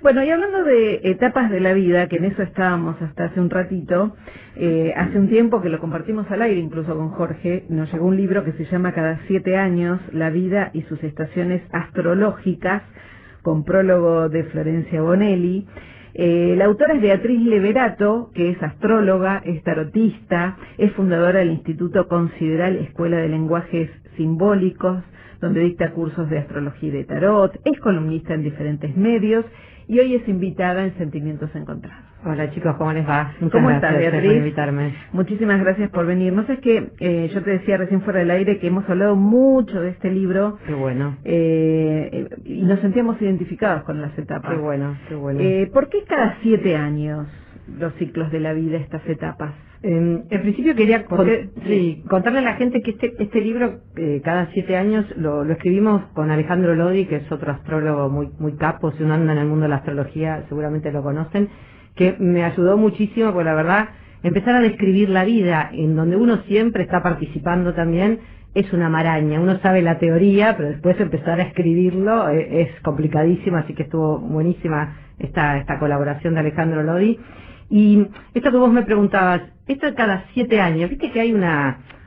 Bueno, y hablando de etapas de la vida, que en eso estábamos hasta hace un ratito, hace un tiempo que lo compartimos al aire, incluso con Jorge, nos llegó un libro que se llama Cada 7 años, la vida y sus estaciones astrológicas, con prólogo de Florencia Bonelli. La autora es Beatriz Leverato, que es astróloga, es tarotista, es fundadora del Instituto Consideral Escuela de Lenguajes Simbólicos, donde dicta cursos de astrología y de tarot, es columnista en diferentes medios y hoy es invitada en Sentimientos Encontrados. Hola chicos, ¿cómo les va? ¿Cómo estás, Beatriz? Por invitarme. Muchísimas gracias por venir. No sé, es que yo te decía recién fuera del aire que hemos hablado mucho de este libro. Qué bueno. Y nos sentíamos identificados con las etapas. Qué bueno, qué bueno. ¿Por qué cada 7 años los ciclos de la vida, estas etapas? En principio quería contarle a la gente que este libro, cada 7 años, lo escribimos con Alejandro Lodi, que es otro astrólogo muy capo. Si uno anda en el mundo de la astrología, seguramente lo conocen, que me ayudó muchísimo, porque la verdad, empezar a describir la vida, en donde uno siempre está participando también, es una maraña. Uno sabe la teoría, pero después empezar a escribirlo es complicadísimo, así que estuvo buenísima esta colaboración de Alejandro Lodi. Y esto que vos me preguntabas, esto de cada 7 años, viste que hay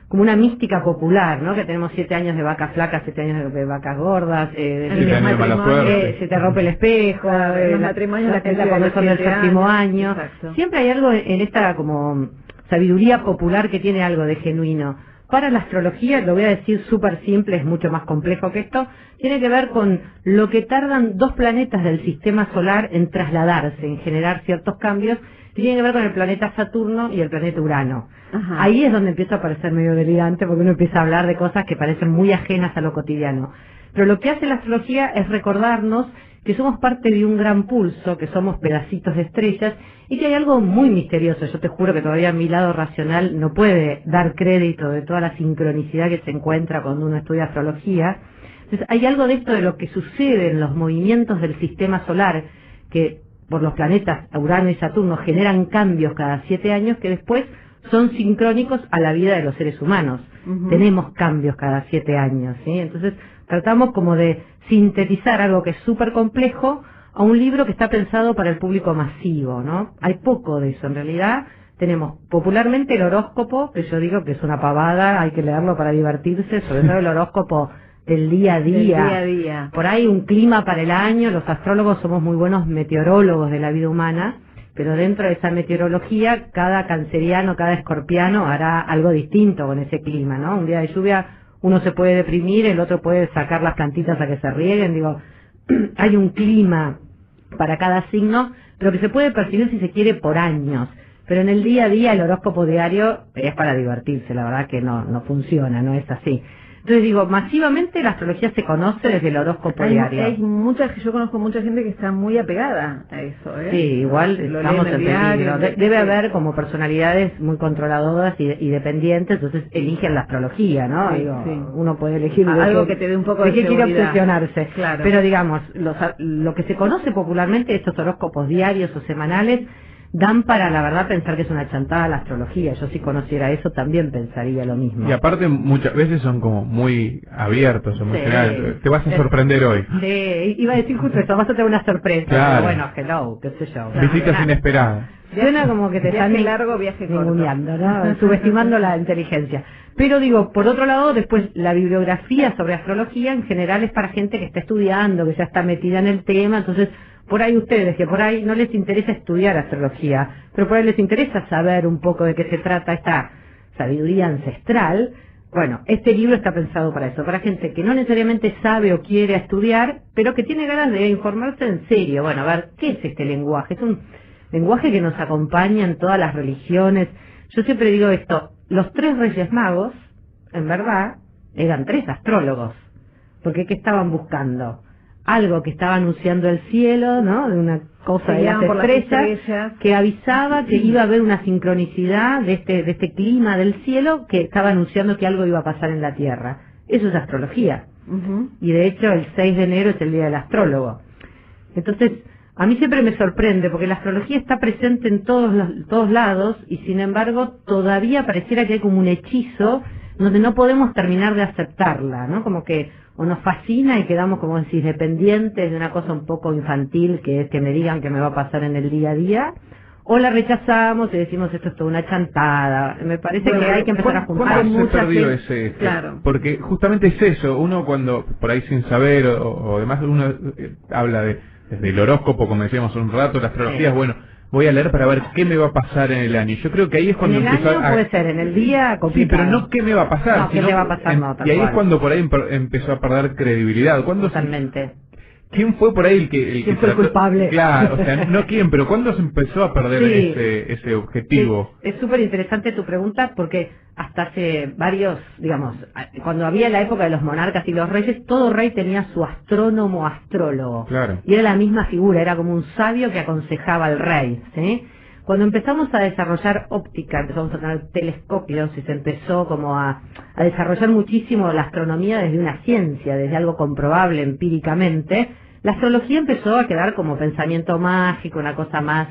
como una mística popular, ¿no? Que tenemos 7 años de vacas flacas, 7 años de vacas gordas, se te rompe el espejo, los matrimonios, la conversión del 7º año. Exacto. Siempre hay algo en esta como sabiduría popular que tiene algo de genuino. Para la astrología, lo voy a decir súper simple, es mucho más complejo que esto, tiene que ver con lo que tardan 2 planetas del sistema solar en trasladarse, en generar ciertos cambios, que tiene que ver con el planeta Saturno y el planeta Urano. Ajá. Ahí es donde empieza a parecer medio delirante, porque uno empieza a hablar de cosas que parecen muy ajenas a lo cotidiano. Pero lo que hace la astrología es recordarnos que somos parte de un gran pulso, que somos pedacitos de estrellas, y que hay algo muy misterioso. Yo te juro que todavía mi lado racional no puede dar crédito de toda la sincronicidad que se encuentra cuando uno estudia astrología. Entonces hay algo de esto de lo que sucede en los movimientos del sistema solar, que por los planetas Urano y Saturno generan cambios cada 7 años que después son sincrónicos a la vida de los seres humanos. Tenemos cambios cada 7 años, ¿sí? Entonces tratamos como de sintetizar algo que es súper complejo a un libro que está pensado para el público masivo, ¿no? Hay poco de eso en realidad. Tenemos popularmente el horóscopo, que yo digo que es una pavada, hay que leerlo para divertirse, sobre todo el horóscopo del día a día. Por ahí un clima para el año. Los astrólogos somos muy buenos meteorólogos de la vida humana, pero dentro de esa meteorología cada canceriano, cada escorpiano hará algo distinto con ese clima, ¿no? Un día de lluvia uno se puede deprimir, el otro puede sacar las plantitas a que se rieguen. Digo, hay un clima para cada signo, pero que se puede percibir si se quiere por años. Pero en el día a día el horóscopo diario es para divertirse, la verdad que no funciona, no es así. Entonces digo, masivamente la astrología se conoce desde el horóscopo diario. Yo conozco mucha gente que está muy apegada a eso, ¿eh? Sí, igual estamos en peligro. Debe haber como personalidades muy controladoras y dependientes, entonces eligen la astrología, ¿no? Sí, digo, sí. Uno puede elegir algo que te dé un poco de qué quiere seguridad. obsesionarse. Claro. Pero digamos, lo que se conoce popularmente, estos horóscopos diarios o semanales, dan para, la verdad, pensar que es una chantada la astrología. Yo si conociera eso también pensaría lo mismo. Y aparte muchas veces son como muy abiertos, emocionales. Sí. Te vas a sorprender hoy. Sí, iba a decir justo eso, vas a tener una sorpresa. Claro. Pero bueno, hello, qué sé yo. Visitas inesperadas. Suena como que te están viaje ninguneando, ¿no? Subestimando la inteligencia. Pero digo, por otro lado, después la bibliografía sobre astrología en general es para gente que está estudiando, que ya está metida en el tema. Entonces por ahí ustedes, que por ahí no les interesa estudiar astrología, pero por ahí les interesa saber un poco de qué se trata esta sabiduría ancestral, bueno, este libro está pensado para eso, para gente que no necesariamente sabe o quiere estudiar, pero que tiene ganas de informarse en serio. Bueno, a ver, ¿qué es este lenguaje? Es un lenguaje que nos acompaña en todas las religiones. Yo siempre digo esto, los 3 Reyes Magos, en verdad, eran 3 astrólogos, porque ¿qué estaban buscando? Algo que estaba anunciando el cielo, ¿no? De una cosa de las estrellas, que avisaba que iba a haber una sincronicidad de este clima del cielo que estaba anunciando que algo iba a pasar en la Tierra. Eso es astrología. Y de hecho el 6 de enero es el día del astrólogo. Entonces, a mí siempre me sorprende porque la astrología está presente en todos lados y sin embargo todavía pareciera que hay como un hechizo donde no podemos terminar de aceptarla, ¿no? Como que o nos fascina y quedamos, como decís, dependientes de una cosa un poco infantil, que es que me digan qué me va a pasar en el día a día, o la rechazamos y decimos esto es toda una chantada. Me parece que hay que empezar a juntar. ¿Cómo se perdió ese? Claro. Porque justamente es eso, uno cuando, por ahí sin saber o demás, uno habla desde el horóscopo, como decíamos un rato, la astrología, Sí. bueno, voy a leer para ver qué me va a pasar en el año. Yo creo que ahí es cuando en el año puede ser, en el día Sí, complicado. pero no qué me va a pasar. No, qué sino me va a pasar, no, tal y ahí cual. es cuando por ahí empezó a perder credibilidad. Totalmente. ¿Quién fue por ahí el que ¿Quién fue el culpable? Claro, o sea, no quién, pero ¿cuándo se empezó a perder Sí. ese objetivo? Es súper interesante tu pregunta porque hasta hace varios, digamos, cuando había la época de los monarcas y los reyes, todo rey tenía su astrónomo-astrólogo. Claro. Y era la misma figura, era como un sabio que aconsejaba al rey, ¿sí? Cuando empezamos a desarrollar óptica, empezamos a tener telescopios y se empezó como a desarrollar muchísimo la astronomía desde una ciencia, desde algo comprobable empíricamente, la astrología empezó a quedar como pensamiento mágico, una cosa más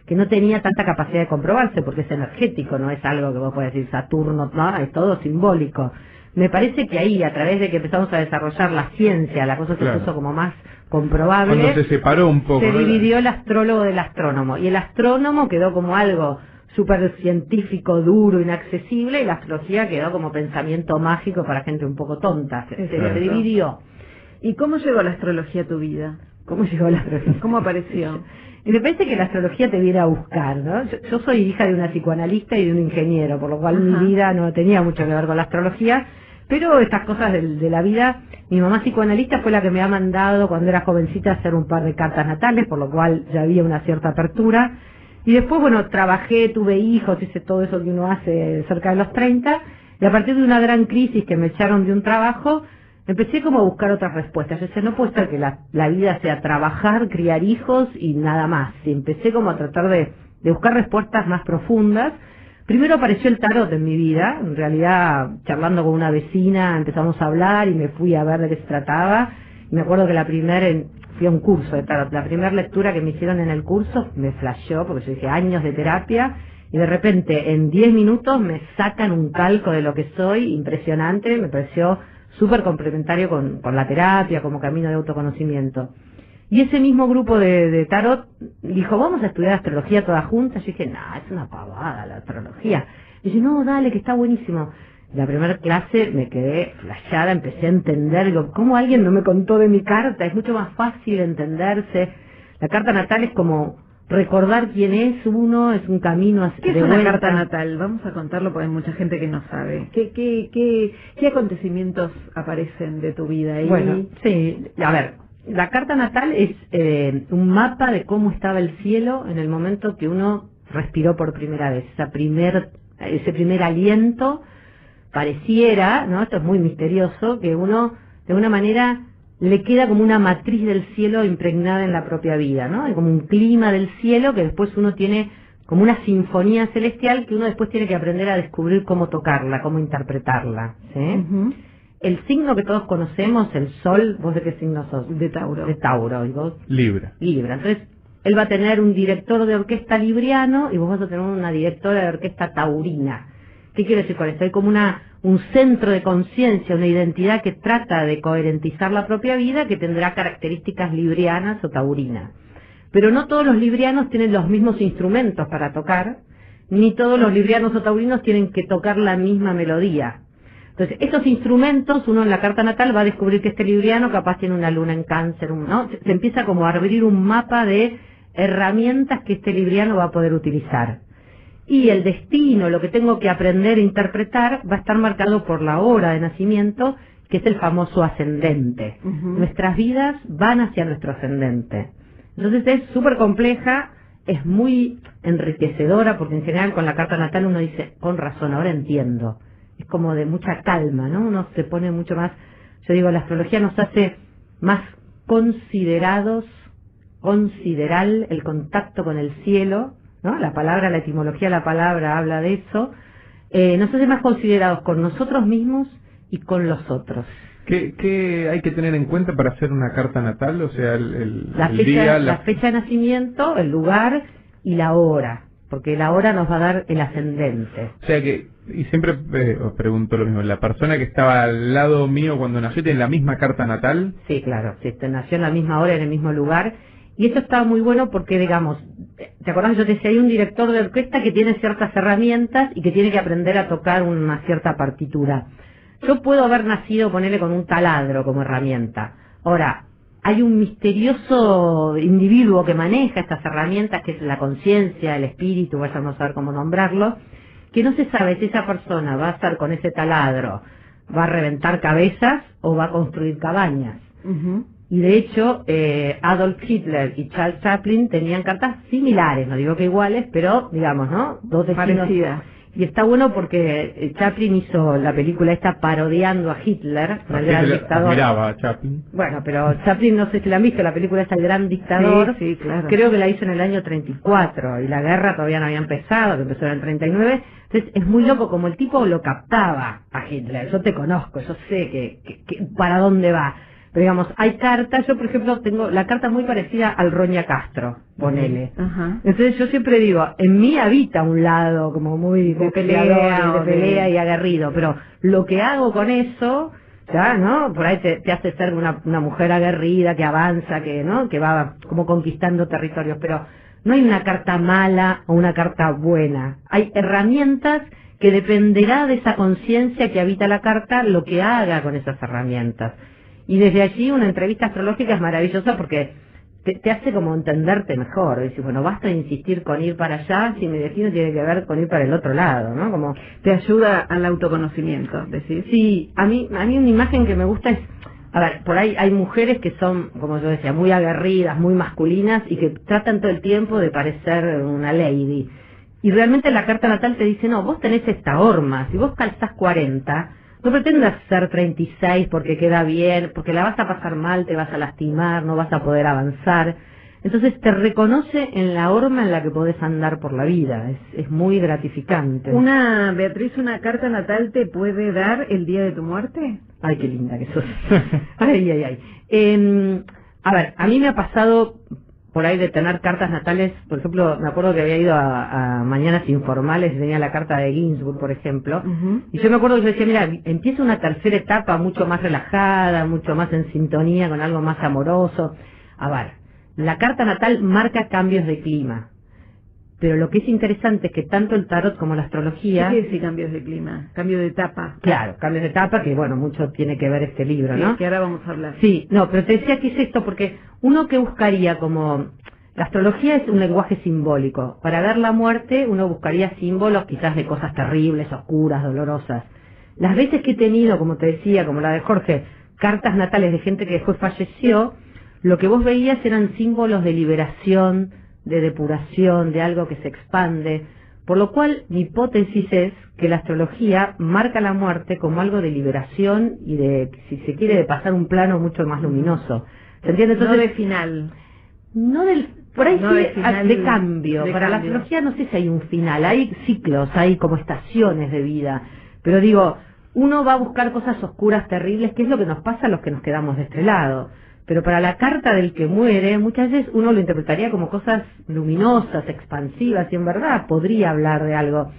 que no tenía tanta capacidad de comprobarse porque es energético, no es algo que vos podés decir Saturno, no, es todo simbólico. Me parece que ahí, a través de que empezamos a desarrollar la ciencia, la cosa se Claro. puso como más comprobable. Cuando se separó un poco, se ¿no? dividió el astrólogo del astrónomo, y el astrónomo quedó como algo súper científico, duro, inaccesible, y la astrología quedó como pensamiento mágico para gente un poco tonta. Se Exacto. dividió. ¿Y cómo llegó la astrología a tu vida? ¿Cómo llegó la astrología? ¿Cómo apareció? Y me parece que la astrología te viene a buscar, ¿no? Yo soy hija de una psicoanalista y de un ingeniero, por lo cual Ajá. mi vida no tenía mucho que ver con la astrología, pero estas cosas de la vida, mi mamá psicoanalista fue la que me ha mandado cuando era jovencita a hacer un par de cartas natales, por lo cual ya había una cierta apertura. Y después, bueno, trabajé, tuve hijos, hice todo eso que uno hace cerca de los 30, y a partir de una gran crisis que me echaron de un trabajo, empecé como a buscar otras respuestas. Yo decía, no puede ser que la vida sea trabajar, criar hijos y nada más. Y empecé como a tratar de buscar respuestas más profundas. Primero apareció el tarot en mi vida, en realidad charlando con una vecina empezamos a hablar y me fui a ver de qué se trataba. Y me acuerdo que fui a un curso de tarot, la primera lectura que me hicieron en el curso me flasheó, porque yo dije años de terapia, y de repente en 10 minutos me sacan un calco de lo que soy, impresionante, me pareció súper complementario con la terapia como camino de autoconocimiento. Y ese mismo grupo de tarot dijo, vamos a estudiar astrología todas juntas. Yo dije, no, es una pavada la astrología. Y yo, no, dale, que está buenísimo. La primera clase me quedé flasheada, empecé a entender, digo, ¿cómo alguien no me contó de mi carta? Es mucho más fácil entenderse. La carta natal es como recordar quién es uno, es un camino hacia ¿Qué es una carta natal? Vamos a contarlo porque hay mucha gente que no sabe. ¿Qué acontecimientos aparecen de tu vida ahí? Bueno, sí, a ver, la carta natal es un mapa de cómo estaba el cielo en el momento que uno respiró por primera vez. Ese primer aliento pareciera, ¿no? Esto es muy misterioso, que uno de una manera le queda como una matriz del cielo impregnada en la propia vida, ¿no? Hay como un clima del cielo que después uno tiene como una sinfonía celestial que uno después tiene que aprender a descubrir cómo tocarla, cómo interpretarla, ¿sí? Uh-huh. El signo que todos conocemos, el sol, ¿vos de qué signo sos? De Tauro. De Tauro, ¿y vos? Libra. Libra. Entonces, él va a tener un director de orquesta libriano y vos vas a tener una directora de orquesta taurina. ¿Qué quiere decir con esto? Hay como un centro de conciencia, una identidad que trata de coherentizar la propia vida que tendrá características librianas o taurinas. Pero no todos los librianos tienen los mismos instrumentos para tocar, ni todos los librianos o taurinos tienen que tocar la misma melodía. Entonces, estos instrumentos, uno en la carta natal va a descubrir que este libriano capaz tiene una luna en Cáncer, ¿no? Se empieza como a abrir un mapa de herramientas que este libriano va a poder utilizar. Y el destino, lo que tengo que aprender a interpretar, va a estar marcado por la hora de nacimiento, que es el famoso ascendente. Uh-huh. Nuestras vidas van hacia nuestro ascendente. Entonces es súper compleja, es muy enriquecedora, porque en general con la carta natal uno dice, con razón, ahora entiendo. Es como de mucha calma, ¿no? Uno se pone mucho más, yo digo, la astrología nos hace más considerar el contacto con el cielo, ¿no? La etimología de la palabra habla de eso. Nos hace más considerados con nosotros mismos y con los otros. ¿Qué hay que tener en cuenta para hacer una carta natal? O sea, La fecha de nacimiento, el lugar y la hora. porque el ahora nos va a dar el ascendente. O sea que, y siempre os pregunto lo mismo, ¿la persona que estaba al lado mío cuando nació tiene la misma carta natal? Sí, claro, sí, nació en la misma hora, en el mismo lugar, y esto estaba muy bueno porque, digamos, ¿te acordás que yo te decía? Hay un director de orquesta que tiene ciertas herramientas y que tiene que aprender a tocar una cierta partitura. Yo puedo haber nacido, ponerle con un taladro como herramienta. Ahora, hay un misterioso individuo que maneja estas herramientas, que es la conciencia, el espíritu, vayamos a saber cómo nombrarlo, que no se sabe si esa persona va a estar con ese taladro, va a reventar cabezas o va a construir cabañas. Y de hecho, Adolf Hitler y Charles Chaplin tenían cartas similares, no digo que iguales, pero digamos, ¿no? Dos destinos parecidas. Y está bueno porque Chaplin hizo la película esta parodiando a Hitler, el gran dictador. Admiraba a Chaplin. Bueno, pero Chaplin, no sé si la han visto, la película esta, El Gran Dictador. Sí, claro. Creo que la hizo en el año 34 y la guerra todavía no había empezado, que empezó en el 39. Entonces es muy loco como el tipo lo captaba a Hitler. Yo te conozco, yo sé que para dónde va. Pero digamos, hay cartas, yo por ejemplo tengo la carta muy parecida al Roña Castro, ponele. Entonces yo siempre digo, en mí habita un lado como muy de pelea y aguerrido, pero lo que hago con eso, ya, ¿no? Por ahí te hace ser una mujer aguerrida, que avanza, que, ¿no? Que va como conquistando territorios, pero no hay una carta mala o una carta buena. Hay herramientas que dependerá de esa conciencia que habita la carta, lo que haga con esas herramientas. Y desde allí una entrevista astrológica es maravillosa porque te hace como entenderte mejor. Dices, bueno, basta de insistir con ir para allá si mi destino tiene que ver con ir para el otro lado, ¿no? Como te ayuda al autoconocimiento, decís. Sí, a mí una imagen que me gusta es, a ver, por ahí hay mujeres que son, como yo decía, muy aguerridas, muy masculinas y que tratan todo el tiempo de parecer una lady. Y realmente la carta natal te dice, no, vos tenés esta horma, si vos calzás 40... No pretendas ser 36 porque queda bien, porque la vas a pasar mal, te vas a lastimar, no vas a poder avanzar. Entonces te reconoce en la horma en la que podés andar por la vida. Es muy gratificante. Beatriz, ¿una carta natal te puede dar el día de tu muerte? Ay, qué linda que sos. Ay, ay, ay. A ver, a mí me ha pasado por ahí de tener cartas natales, por ejemplo, me acuerdo que había ido a Mañanas Informales y tenía la carta de Ginsburg, por ejemplo, y yo me acuerdo que yo decía, mira, empieza una tercera etapa mucho más relajada, mucho más en sintonía, con algo más amoroso. A ver, la carta natal marca cambios de clima, pero lo que es interesante es que tanto el tarot como la astrología... ¿Qué quiere decir cambios de clima? Cambio de etapa. Claro, cambios de etapa, que bueno, mucho tiene que ver este libro, sí, ¿no? Que ahora vamos a hablar. Sí, no, pero te decía que es esto, porque uno que buscaría como... La astrología es un lenguaje simbólico. Para ver la muerte uno buscaría símbolos quizás de cosas terribles, oscuras, dolorosas. Las veces que he tenido, como te decía, como la de Jorge, cartas natales de gente que después falleció, lo que vos veías eran símbolos de liberación, de depuración, de algo que se expande, por lo cual mi hipótesis es que la astrología marca la muerte como algo de liberación y de, si se quiere, de pasar un plano mucho más luminoso. ¿Se entiende? Entonces, no de final. No del, por ahí no sí, de, final, de cambio. De Para cambio. La astrología no sé si hay un final, hay ciclos, hay como estaciones de vida, pero digo, uno va a buscar cosas oscuras, terribles, que es lo que nos pasa a los que nos quedamos de este lado. Pero para la carta del que muere, muchas veces uno lo interpretaría como cosas luminosas, expansivas, y en verdad podría hablar de algo.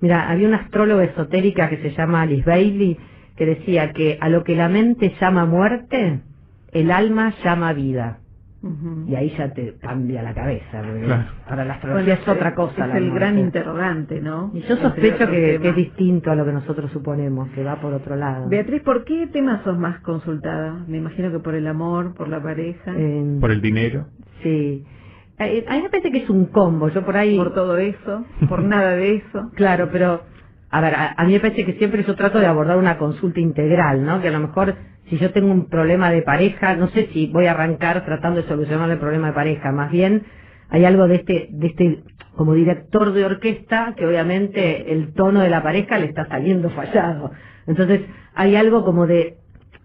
Mira, había una astróloga esotérica que se llama Alice Bailey, que decía que a lo que la mente llama muerte, el alma llama vida. Y ahí ya te cambia la cabeza. Claro. Para la astrología es otra cosa. Es el gran interrogante, ¿no? Y yo sospecho que es distinto a lo que nosotros suponemos, que va por otro lado. Beatriz, ¿por qué temas sos más consultada? Me imagino que por el amor, por la pareja. Por el dinero. Sí. A mí me parece que es un combo. Yo por ahí... Por todo eso, por nada de eso. Claro, pero... A ver, a mí me parece que siempre yo trato de abordar una consulta integral, ¿no? Que a lo mejor... Si yo tengo un problema de pareja, no sé si voy a arrancar tratando de solucionar el problema de pareja. Más bien, hay algo de este como director de orquesta, que obviamente el tono de la pareja le está saliendo fallado. Entonces, hay algo como de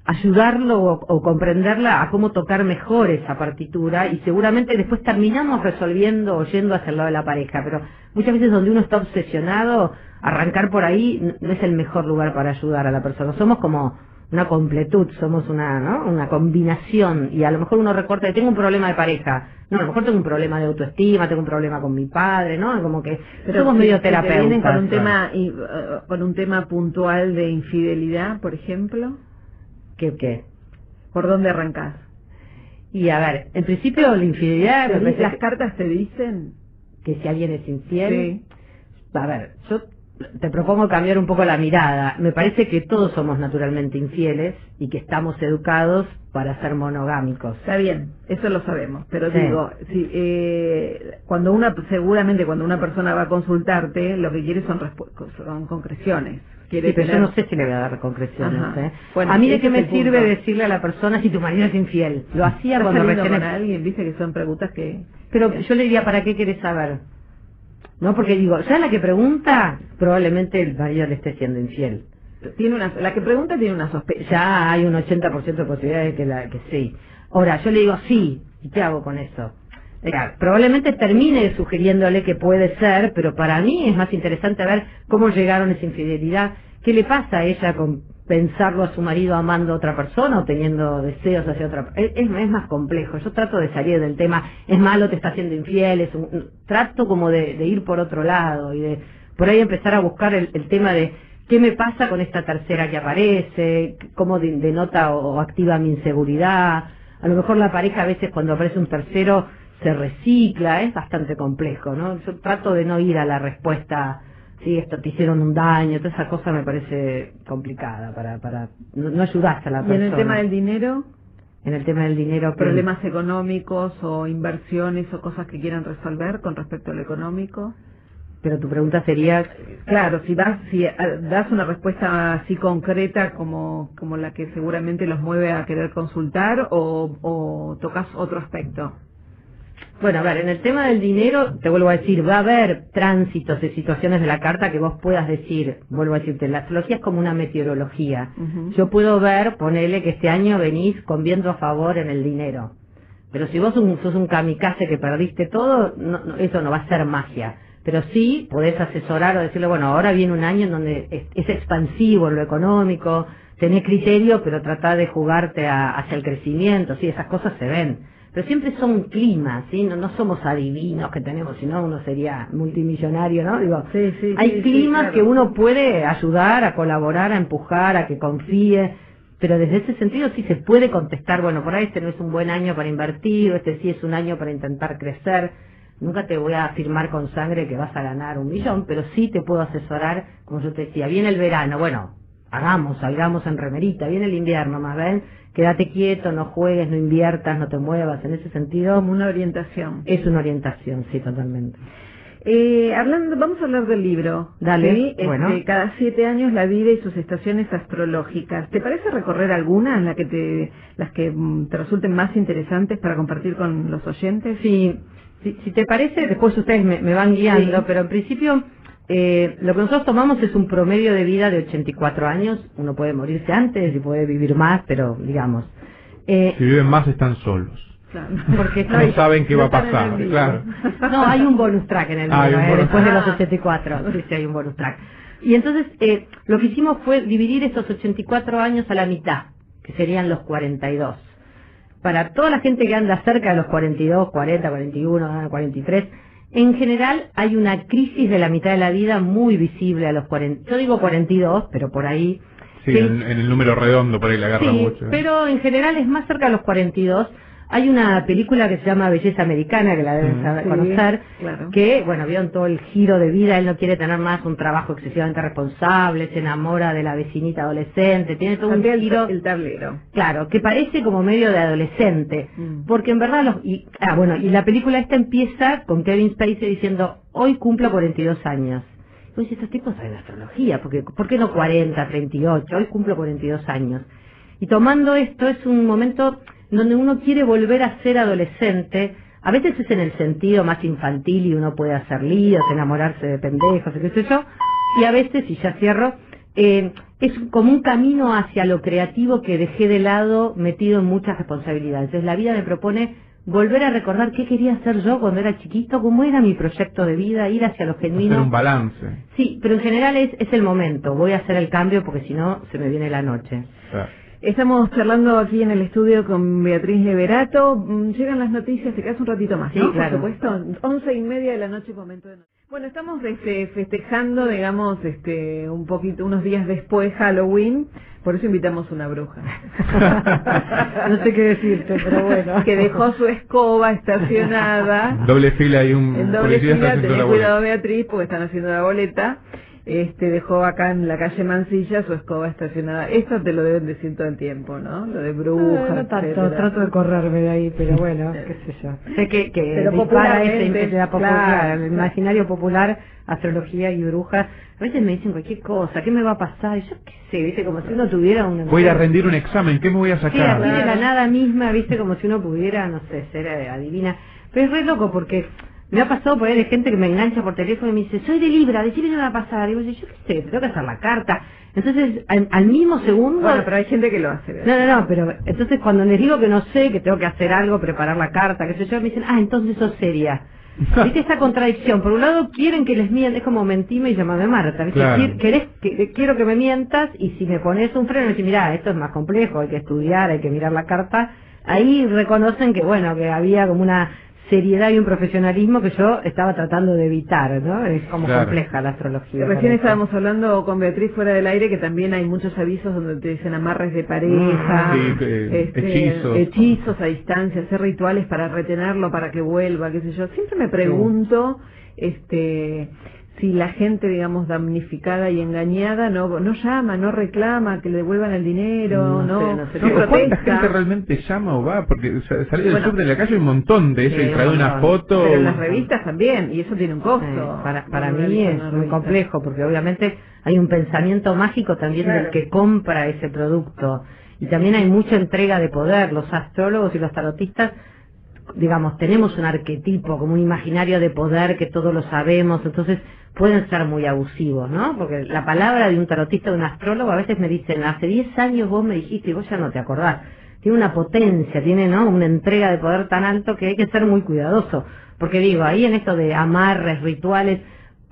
ayudarlo o comprenderla a cómo tocar mejor esa partitura, y seguramente después terminamos resolviendo o yendo hacia el lado de la pareja. Pero muchas veces donde uno está obsesionado, arrancar por ahí no es el mejor lugar para ayudar a la persona. Somos como una completud, somos una, ¿no? Una combinación, y a lo mejor uno recorta, tengo un problema de pareja, no, a lo mejor tengo un problema de autoestima, tengo un problema con mi padre, ¿no? Como que somos medio terapeutas. ¿Vienen con un tema con un tema puntual de infidelidad, por ejemplo? ¿Qué? ¿Por dónde arrancás? Y a ver, en principio la infidelidad... ¿Las cartas te dicen? Que si alguien es infiel... Sí. A ver, yo te propongo cambiar un poco la mirada. Me parece que todos somos naturalmente infieles y que estamos educados para ser monogámicos. Está bien, eso lo sabemos, pero sí. Digo, seguramente cuando una persona va a consultarte, lo que quiere son concreciones. Sí, pero yo no sé si le voy a dar concreciones. Bueno, a mí de qué me sirve decirle a la persona si tu marido es infiel. Lo hacía cuando recién... con alguien, viste que son preguntas que... Pero yo le diría, ¿para qué querés saber? No, porque digo, ya la que pregunta, probablemente el marido le esté siendo infiel. La que pregunta tiene una sospecha. Ya hay un 80% de posibilidades de que sí. Ahora, yo le digo sí, ¿y qué hago con eso? Probablemente termine sugiriéndole que puede ser, pero para mí es más interesante ver cómo llegaron a esa infidelidad, qué le pasa a ella con pensarlo a su marido amando a otra persona o teniendo deseos hacia otra persona. Es más complejo. Yo trato de salir del tema, es malo, te está haciendo infiel, trato como de ir por otro lado y de por ahí empezar a buscar el tema de qué me pasa con esta tercera que aparece, cómo denota o activa mi inseguridad. A lo mejor la pareja a veces cuando aparece un tercero se recicla, es bastante complejo, ¿no? Yo trato de no ir a la respuesta, sí, esto te hicieron un daño, toda esa cosa me parece complicada para no ayudaste a la persona. ¿Y en el tema del dinero? En el tema del dinero... ¿Problemas económicos o inversiones o cosas que quieran resolver con respecto a lo económico? Pero tu pregunta sería... Claro, si das una respuesta así concreta como la que seguramente los mueve a querer consultar o tocas otro aspecto. Bueno, a ver, en el tema del dinero, te vuelvo a decir, va a haber tránsitos y situaciones de la carta que vos puedas decir, vuelvo a decirte, la astrología es como una meteorología. Yo puedo ver, ponele que este año venís con viento a favor en el dinero. Pero si vos sos un kamikaze que perdiste todo, eso no va a ser magia. Pero sí podés asesorar o decirle, bueno, ahora viene un año en donde es expansivo en lo económico, tenés criterio, pero tratá de jugarte hacia el crecimiento, sí, esas cosas se ven. Pero siempre son climas, ¿sí? No somos adivinos que tenemos, sino uno sería multimillonario, ¿no? Digo, hay climas claro, que uno puede ayudar, a colaborar, a empujar, a que confíe, pero desde ese sentido sí se puede contestar, bueno, por ahí este no es un buen año para invertir, o este sí es un año para intentar crecer. Nunca te voy a afirmar con sangre que vas a ganar 1 millón, pero sí te puedo asesorar, como yo te decía, viene el verano, bueno, salgamos en remerita, viene el invierno, más bien, quédate quieto, no juegues, no inviertas, no te muevas, en ese sentido. Como una orientación. Es una orientación, sí, totalmente. Vamos a hablar del libro. Dale, ¿sí? Bueno. Cada 7 años la vida y sus estaciones astrológicas. ¿Te parece recorrer algunas, las que te resulten más interesantes para compartir con los oyentes? Sí, si te parece, después ustedes me van guiando, sí. Pero en principio lo que nosotros tomamos es un promedio de vida de 84 años. Uno puede morirse antes y puede vivir más, pero digamos... si viven más están solos. Claro. Porque no saben qué va a pasar, claro. No, hay un bonus track en el libro, después de los 84, sí, hay un bonus track. Y entonces lo que hicimos fue dividir estos 84 años a la mitad, que serían los 42. Para toda la gente que anda cerca de los 42, 40, 41, 43, en general hay una crisis de la mitad de la vida muy visible a los 40. Yo digo 42, pero por ahí... Sí, en el número redondo por ahí le agarra mucho. Pero en general es más cerca de los 42. Hay una película que se llama Belleza Americana, que la deben conocer, claro. Que, bueno, vieron todo el giro de vida, él no quiere tener más un trabajo excesivamente responsable, se enamora de la vecinita adolescente, tiene todo un giro... El tablero. Claro, que parece como medio de adolescente, porque en verdad... y la película esta empieza con Kevin Spacey diciendo, hoy cumplo 42 años. Pues estos tipos saben astrología, porque ¿por qué no 40, 38? Hoy cumplo 42 años. Y tomando esto es un momento... donde uno quiere volver a ser adolescente, a veces es en el sentido más infantil y uno puede hacer líos, enamorarse de pendejos, qué sé yo, y a veces, y ya cierro, es como un camino hacia lo creativo que dejé de lado metido en muchas responsabilidades. Entonces la vida me propone volver a recordar qué quería hacer yo cuando era chiquito, cómo era mi proyecto de vida, ir hacia lo genuino. Hacer un balance. Sí, pero en general es el momento, voy a hacer el cambio porque si no se me viene la noche. Claro. Estamos charlando aquí en el estudio con Beatriz Leverato. Llegan las noticias, te quedas un ratito más, ¿no? Sí, claro. Por supuesto, 11:30 de la noche, momento de noche. Bueno, estamos festejando, digamos, un poquito, unos días después Halloween, por eso invitamos una bruja. No sé qué decirte, pero bueno. Que dejó su escoba estacionada. Doble fila y un en doble policía está fila, haciendo la tenés boleta. cuidado Beatriz, porque están haciendo la boleta. Dejó acá en la calle Mansilla su escoba estacionada. Esto te lo deben decir todo el tiempo, ¿no? Lo de brujas, No tanto, etcétera. trato de correrme de ahí, pero bueno, qué sé yo. Sé que Pero dispara popularmente, la popular, claro, el imaginario popular, astrología y brujas. A veces me dicen cualquier cosa, ¿qué me va a pasar? Y yo qué sé, viste, como si uno tuviera un... Voy a ir a rendir un examen, ¿qué me voy a Sí, así sacar? de la nada misma, viste, como si uno pudiera, no sé, ser adivina. Pero es re loco porque me ha pasado por ahí de gente que me engancha por teléfono y me dice, soy de Libra, decime qué me va a pasar. Y yo digo, yo qué sé, te tengo que hacer la carta. Entonces, al mismo segundo... Bueno, pero hay gente que lo hace. ¿verdad? No, pero entonces cuando les digo que no sé, que tengo que hacer algo, preparar la carta, qué sé yo, me dicen, entonces sos seria. ¿Viste esa contradicción? Por un lado quieren que les mientan, es como mentime y llamame Marta, ¿viste? Claro. Quiero que me mientas y si me pones un freno y dices, mirá, esto es más complejo, hay que estudiar, hay que mirar la carta, ahí reconocen que bueno, que había como una seriedad y un profesionalismo que yo estaba tratando de evitar, ¿no? Es como Claro. compleja la astrología. Recién para estábamos hablando con Beatriz fuera del aire que también hay muchos avisos donde te dicen amarres de pareja, Sí, hechizos a distancia, hacer rituales para retenerlo, para que vuelva, qué sé yo. Siempre me pregunto, si la gente, digamos, damnificada y engañada no llama, no reclama que le devuelvan el dinero, no sé. ¿Cuánta protesta. gente realmente llama o va? Porque salir del Bueno, sur de la calle hay un montón de eso, sí, y trae un una montón. foto. Pero en las revistas también, y eso tiene un costo. Para Uno mí realiza es una muy revista. complejo porque obviamente hay un pensamiento mágico también Claro. del que compra ese producto y también hay mucha entrega de poder. Los astrólogos y los tarotistas, digamos, tenemos un arquetipo, como un imaginario de poder que todos lo sabemos, entonces pueden ser muy abusivos, ¿no? Porque la palabra de un tarotista o de un astrólogo a veces me dicen, hace 10 años vos me dijiste y vos ya no te acordás. Tiene una potencia, tiene, ¿no?, una entrega de poder tan alto que hay que ser muy cuidadoso. Porque digo, ahí en esto de amarres, rituales,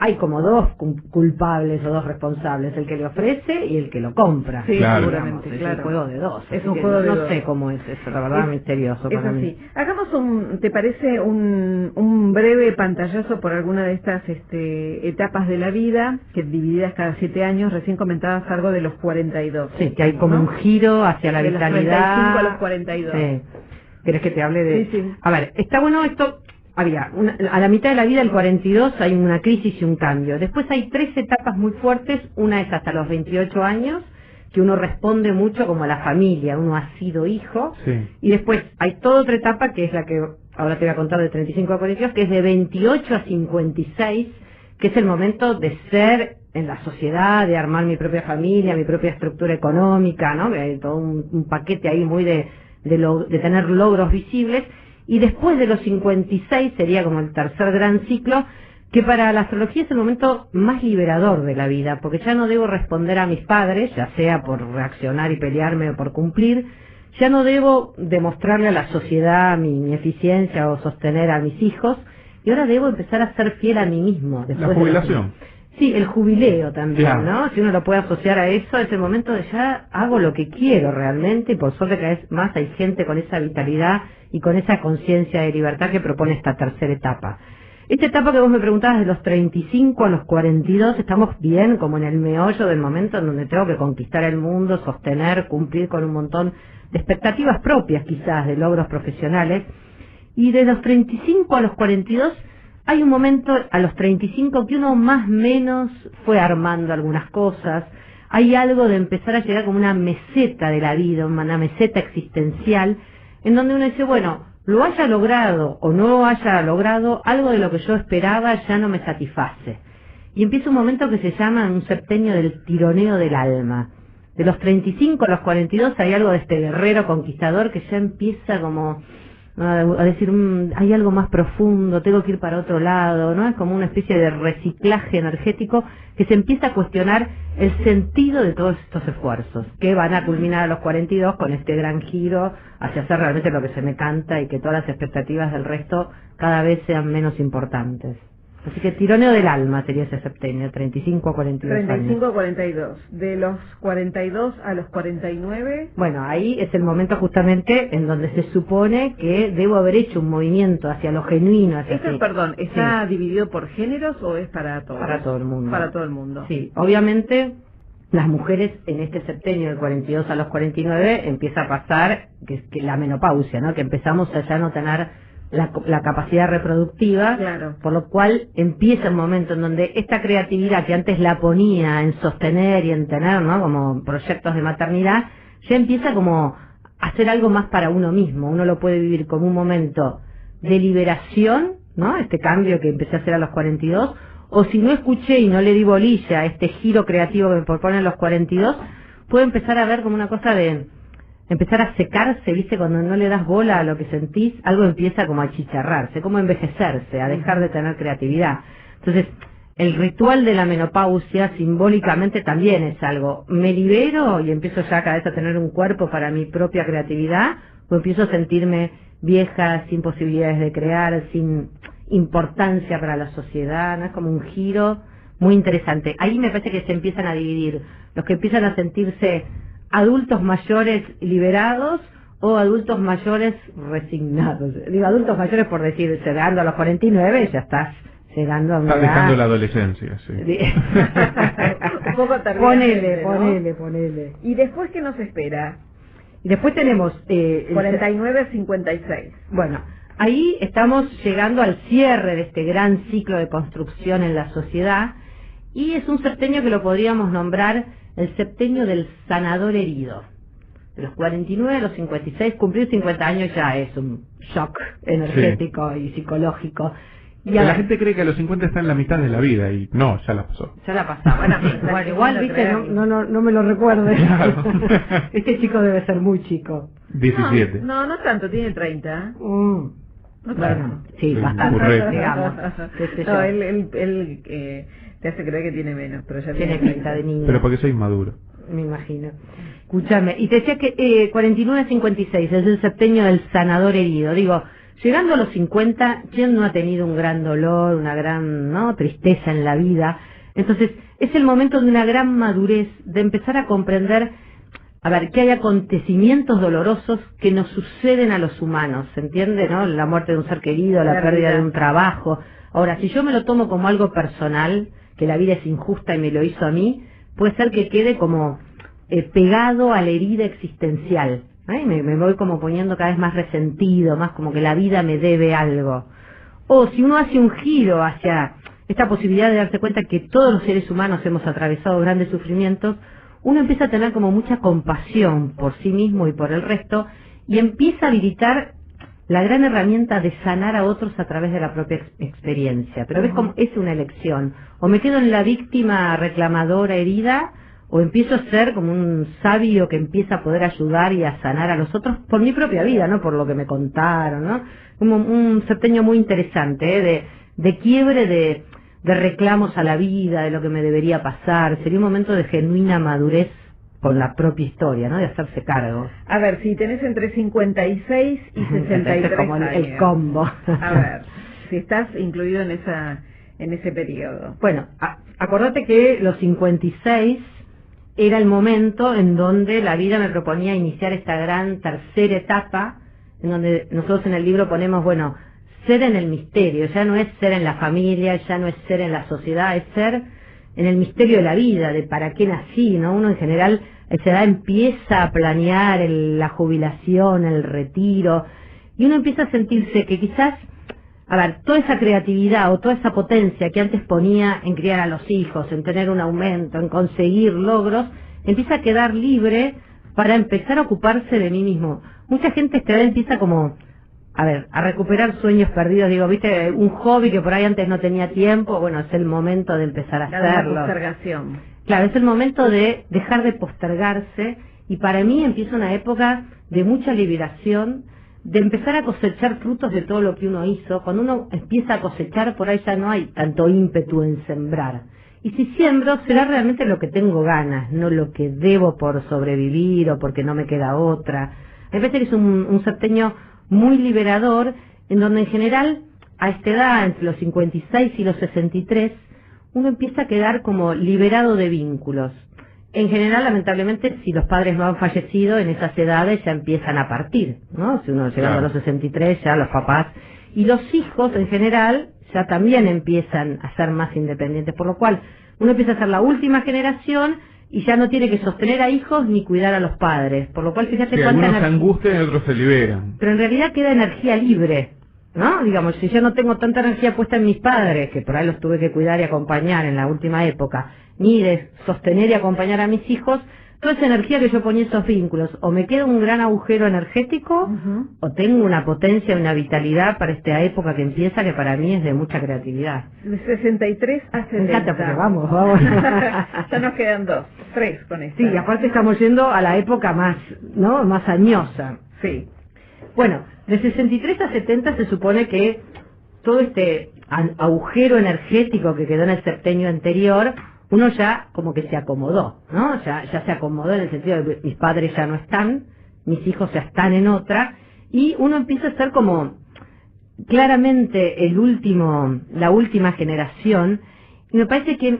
hay como dos culpables o dos responsables, el que le ofrece y el que lo compra. Sí, Claro. seguramente, Es claro. un juego de dos. Es así un que juego de no dos. sé cómo es eso, la verdad, misterioso Es para mí. así. Hagamos ¿te parece un breve pantallazo por alguna de estas etapas de la vida, que divididas cada 7 años? Recién comentabas algo de los 42. Sí, que hay como ¿no? un giro hacia la De los vitalidad. 35 a los 42. Sí. ¿Querés que te hable de...? Sí, sí. A ver, está bueno esto... a la mitad de la vida, el 42, hay una crisis y un cambio. Después hay 3 etapas muy fuertes. Una es hasta los 28 años, que uno responde mucho como a la familia, uno ha sido hijo. Sí. Y después hay toda otra etapa, que es la que ahora te voy a contar, de 35 a 42, que es de 28 a 56, que es el momento de ser en la sociedad, de armar mi propia familia, mi propia estructura económica, ¿no? Hay todo un paquete ahí muy de tener logros visibles. Y después de los 56 sería como el tercer gran ciclo, que para la astrología es el momento más liberador de la vida, porque ya no debo responder a mis padres, ya sea por reaccionar y pelearme o por cumplir, ya no debo demostrarle a la sociedad mi eficiencia o sostener a mis hijos, y ahora debo empezar a ser fiel a mí mismo. La jubilación. Sí, el jubileo también, Claro. ¿no? Si uno lo puede asociar a eso, es el momento de ya hago lo que quiero realmente, y por suerte cada vez más hay gente con esa vitalidad y con esa conciencia de libertad que propone esta tercera etapa. Esta etapa que vos me preguntabas de los 35 a los 42, estamos bien como en el meollo del momento en donde tengo que conquistar el mundo, sostener, cumplir con un montón de expectativas propias quizás, de logros profesionales. Y de los 35 a los 42 hay un momento a los 35 que uno más o menos fue armando algunas cosas. Hay algo de empezar a llegar como una meseta de la vida, una meseta existencial, en donde uno dice, bueno, lo haya logrado o no lo haya logrado, algo de lo que yo esperaba ya no me satisface. Y empieza un momento que se llama un septenio del tironeo del alma. De los 35 a los 42 hay algo de este guerrero conquistador que ya empieza como a decir, hay algo más profundo, tengo que ir para otro lado, ¿no? Es como una especie de reciclaje energético que se empieza a cuestionar el sentido de todos estos esfuerzos, que van a culminar a los 42 con este gran giro hacia hacer realmente lo que se me canta y que todas las expectativas del resto cada vez sean menos importantes. Así que tironeo del alma sería ese septenio, 35 a 42 años. 35 a 42. De los 42 a los 49. Bueno, ahí es el momento justamente en donde se supone que debo haber hecho un movimiento hacia lo genuino. Hacia Perdón, ¿está dividido por géneros o es para todos? Para todo el mundo. Para todo el mundo. Sí, obviamente las mujeres en este septenio del 42 a los 49 empieza a pasar que la menopausia, ¿no? Que empezamos a ya no tener la capacidad reproductiva, claro. Por lo cual empieza un momento en donde esta creatividad que antes la ponía en sostener y en tener, ¿no? Como proyectos de maternidad, ya empieza como a hacer algo más para uno mismo. Uno lo puede vivir como un momento de liberación, ¿no? Este cambio que empecé a hacer a los 42, o si no escuché y no le di bolilla a este giro creativo que me proponen los 42, puedo empezar a ver como una cosa de empezar a secarse, ¿viste? Cuando no le das bola a lo que sentís, algo empieza como a chicharrarse, como a envejecerse, a dejar de tener creatividad. Entonces, el ritual de la menopausia simbólicamente también es algo. Me libero y empiezo ya cada vez a tener un cuerpo para mi propia creatividad, o empiezo a sentirme vieja, sin posibilidades de crear, sin importancia para la sociedad, ¿no? Es como un giro muy interesante. Ahí me parece que se empiezan a dividir los que empiezan a sentirse adultos mayores liberados o adultos mayores resignados. Digo adultos mayores por decir, llegando a los 49 ya estás llegando a una Estás dejando la adolescencia, sí. Un poco terminante, Ponele. ¿Y después qué nos espera? Y después tenemos 49 a 56. Bueno, ahí estamos llegando al cierre de este gran ciclo de construcción en la sociedad, y es un septenio que lo podríamos nombrar el septenio del sanador herido. De los 49 a los 56, cumplir 50 años ya es un shock energético y psicológico. Y la gente cree que a los 50 está en la mitad de la vida y no, ya la pasó. Ya la pasó. Bueno, igual, viste, no me lo recuerdes. Claro. Este chico debe ser muy chico. 17. No tanto, tiene 30. No bueno, sí, bastante, digamos. No, él te hace creer que tiene menos, pero ya tiene pinta de niño. Pero porque soy maduro. Me imagino. Escúchame, y te decía que 49 a 56 es el septenio del sanador herido. Digo, llegando a los 50, ¿quién no ha tenido un gran dolor, una gran tristeza en la vida? Entonces, es el momento de una gran madurez, de empezar a comprender, que hay acontecimientos dolorosos que nos suceden a los humanos, ¿se entiende, no? La muerte de un ser querido, la pérdida de un trabajo. Ahora, si yo me lo tomo como algo personal, que la vida es injusta y me lo hizo a mí, puede ser que quede como pegado a la herida existencial. Me voy como poniendo cada vez más resentido, más como que la vida me debe algo. O si uno hace un giro hacia esta posibilidad de darse cuenta que todos los seres humanos hemos atravesado grandes sufrimientos, uno empieza a tener como mucha compasión por sí mismo y por el resto, y empieza a habilitar la gran herramienta de sanar a otros a través de la propia experiencia. Pero ves como es una elección. O me quedo en la víctima reclamadora herida, o empiezo a ser como un sabio que empieza a poder ayudar y a sanar a los otros por mi propia vida, no por lo que me contaron, ¿no? Como un septenio muy interesante, de quiebre de reclamos a la vida, de lo que me debería pasar. Sería un momento de genuina madurez con la propia historia, ¿no? De hacerse cargo. A ver, si tenés entre 56 y 63 como años. El combo. A ver, si estás incluido en ese periodo. Bueno, acordate que los 56 era el momento en donde la vida me proponía iniciar esta gran tercera etapa, en donde nosotros en el libro ponemos, ser en el misterio. Ya no es ser en la familia, ya no es ser en la sociedad, es ser en el misterio de la vida, de para qué nací, ¿no? Uno en general a esa edad empieza a planear la jubilación, el retiro, y uno empieza a sentirse que quizás, toda esa creatividad o toda esa potencia que antes ponía en criar a los hijos, en tener un aumento, en conseguir logros, empieza a quedar libre para empezar a ocuparse de mí mismo. Mucha gente a esta edad empieza como a recuperar sueños perdidos. Digo, viste, un hobby que por ahí antes no tenía tiempo, es el momento de empezar a hacerlo. La postergación. Claro, es el momento de dejar de postergarse, y para mí empieza una época de mucha liberación, de empezar a cosechar frutos de todo lo que uno hizo. Cuando uno empieza a cosechar, por ahí ya no hay tanto ímpetu en sembrar. Y si siembro, será realmente lo que tengo ganas, no lo que debo por sobrevivir o porque no me queda otra. Me parece que es un septenio muy liberador, en donde en general a esta edad, entre los 56 y los 63, uno empieza a quedar como liberado de vínculos. En general, lamentablemente, si los padres no han fallecido, en esas edades ya empiezan a partir, ¿no? Si uno llegando a los 63, ya los papás. Y los hijos, en general, ya también empiezan a ser más independientes, por lo cual uno empieza a ser la última generación y ya no tiene que sostener a hijos ni cuidar a los padres, por lo cual fíjate cuánta energía. Algunos se angustian y otros se liberan. Pero en realidad queda energía libre, ¿no? Digamos, si yo no tengo tanta energía puesta en mis padres, que por ahí los tuve que cuidar y acompañar en la última época, ni de sostener y acompañar a mis hijos, toda esa energía que yo ponía en esos vínculos, o me queda un gran agujero energético, o tengo una potencia, una vitalidad para esta época que empieza, que para mí es de mucha creatividad. De 63 a 70. Me encanta, porque vamos. Ya nos quedan 3 con esto. Sí, aparte estamos yendo a la época más, ¿no? Más añosa. Sí. Bueno, de 63 a 70 se supone que todo este agujero energético que quedó en el septenio anterior, uno ya como que se acomodó, ¿no? Ya se acomodó en el sentido de que mis padres ya no están, mis hijos ya están en otra, y uno empieza a ser como claramente la última generación, y me parece que,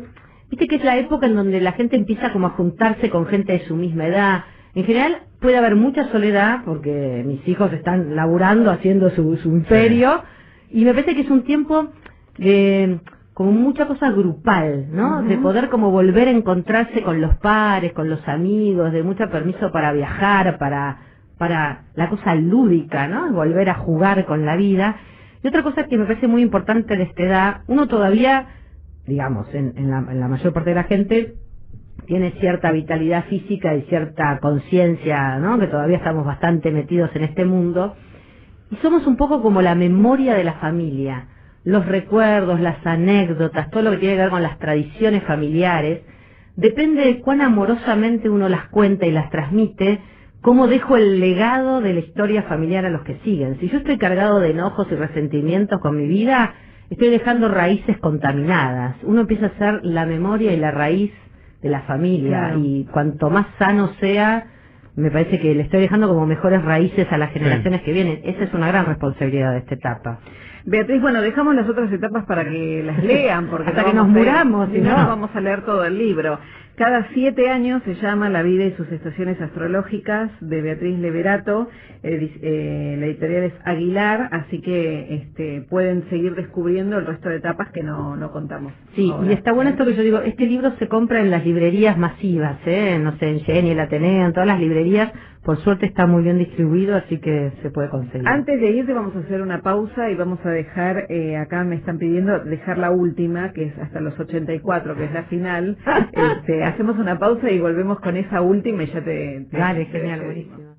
viste que es la época en donde la gente empieza como a juntarse con gente de su misma edad. En general puede haber mucha soledad, porque mis hijos están laburando, haciendo su imperio, y me parece que es un tiempo de como mucha cosa grupal, ¿no? De poder como volver a encontrarse con los pares, con los amigos, de mucho permiso para viajar, para la cosa lúdica, ¿no? Volver a jugar con la vida. Y otra cosa que me parece muy importante de esta edad, uno todavía, digamos, en la mayor parte de la gente, tiene cierta vitalidad física y cierta conciencia, ¿no? Que todavía estamos bastante metidos en este mundo, y somos un poco como la memoria de la familia. Los recuerdos, las anécdotas, todo lo que tiene que ver con las tradiciones familiares, depende de cuán amorosamente uno las cuenta y las transmite, cómo dejo el legado de la historia familiar a los que siguen. Si yo estoy cargado de enojos y resentimientos con mi vida, estoy dejando raíces contaminadas. Uno empieza a ser la memoria y la raíz de la familia, y cuanto más sano sea, me parece que le estoy dejando como mejores raíces a las generaciones que vienen. Esa es una gran responsabilidad de esta etapa. Beatriz, bueno, dejamos las otras etapas para que las lean, porque hasta que nos muramos, si no vamos a leer todo el libro. Cada 7 años se llama La vida y sus estaciones astrológicas, de Beatriz Leverato. La editorial es Aguilar, así que pueden seguir descubriendo el resto de etapas que no contamos. Sí, ahora. Y está bueno esto que yo digo, este libro se compra en las librerías masivas, no sé, en Geni, el Ateneo, en todas las librerías. Por suerte está muy bien distribuido, así que se puede conseguir. Antes de irte vamos a hacer una pausa y vamos a dejar, acá me están pidiendo dejar la última, que es hasta los 84, que es la final. Hacemos una pausa y volvemos con esa última y ya Vale, genial, buenísimo.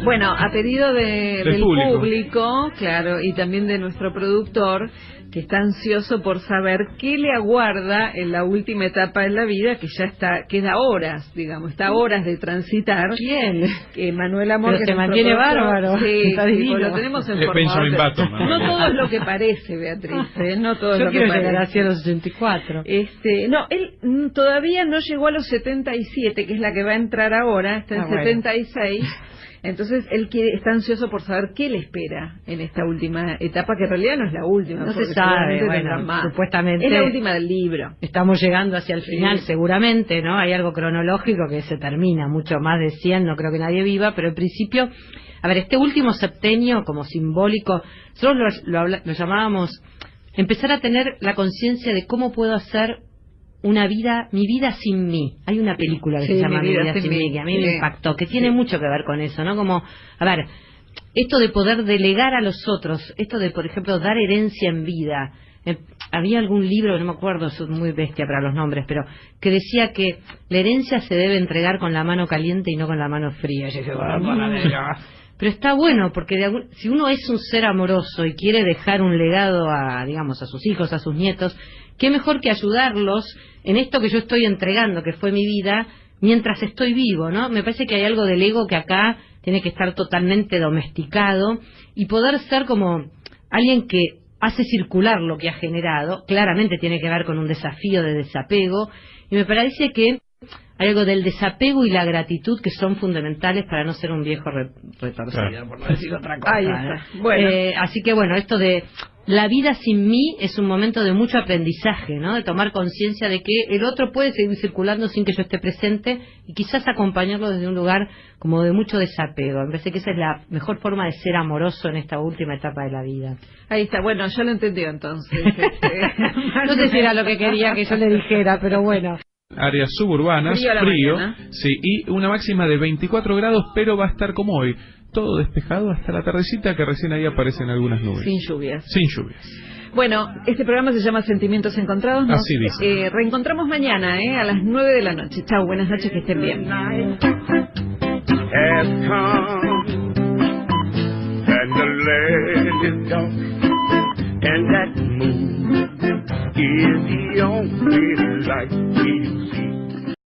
Bueno, a pedido del público, claro, y también de nuestro productor, que está ansioso por saber qué le aguarda en la última etapa en la vida, que ya queda horas, digamos, está a horas de transitar. ¿Quién? Que Manuel Amor, pero que se mantiene bárbaro. Sí, está divino. Lo tenemos en forma. No todo es lo que parece, Beatriz, no todo es lo que parece. Yo quiero llegar hacia los 84. No, él todavía no llegó a los 77, que es la que va a entrar ahora, está en 76. Entonces él está ansioso por saber qué le espera en esta última etapa, que en realidad no es la última. No se sabe, bueno, supuestamente. Es la última del libro. Estamos llegando hacia el final, seguramente, ¿no? Hay algo cronológico que se termina, mucho más de 100, no creo que nadie viva, pero en principio, a ver, este último septenio como simbólico, nosotros lo llamábamos empezar a tener la conciencia de cómo puedo hacer mi vida sin mí. Hay una película que se llama Mi vida sin mí, que a mí me impactó, que tiene mucho que ver con eso, ¿no? Como, a ver, esto de poder delegar a los otros, esto de, por ejemplo, dar herencia en vida. Había algún libro, no me acuerdo, soy muy bestia para los nombres, pero que decía que la herencia se debe entregar con la mano caliente y no con la mano fría. Yo dije, pero está bueno, porque si uno es un ser amoroso y quiere dejar un legado a sus hijos, a sus nietos, qué mejor que ayudarlos en esto que yo estoy entregando, que fue mi vida, mientras estoy vivo, ¿no? Me parece que hay algo del ego que acá tiene que estar totalmente domesticado y poder ser como alguien que hace circular lo que ha generado. Claramente tiene que ver con un desafío de desapego, y me parece que Hay algo del desapego y la gratitud que son fundamentales para no ser un viejo retorcido, claro, por no decir otra cosa. Ahí está. Bueno. Así que bueno, esto de la vida sin mí es un momento de mucho aprendizaje, ¿no? De tomar conciencia de que el otro puede seguir circulando sin que yo esté presente y quizás acompañarlo desde un lugar como de mucho desapego. Me parece que esa es la mejor forma de ser amoroso en esta última etapa de la vida. Ahí está, bueno, ya lo entendió entonces. No sé si era lo que quería que yo le dijera, pero bueno. Áreas suburbanas, frío, sí, y una máxima de 24 grados, pero va a estar como hoy, todo despejado hasta la tardecita, que recién ahí aparecen algunas nubes. Sin lluvias. Sin lluvias. Bueno, este programa se llama Sentimientos Encontrados. Nos Así dice. Reencontramos mañana, a las 9 de la noche. Chau, buenas noches, que estén bien. Is the only light we see.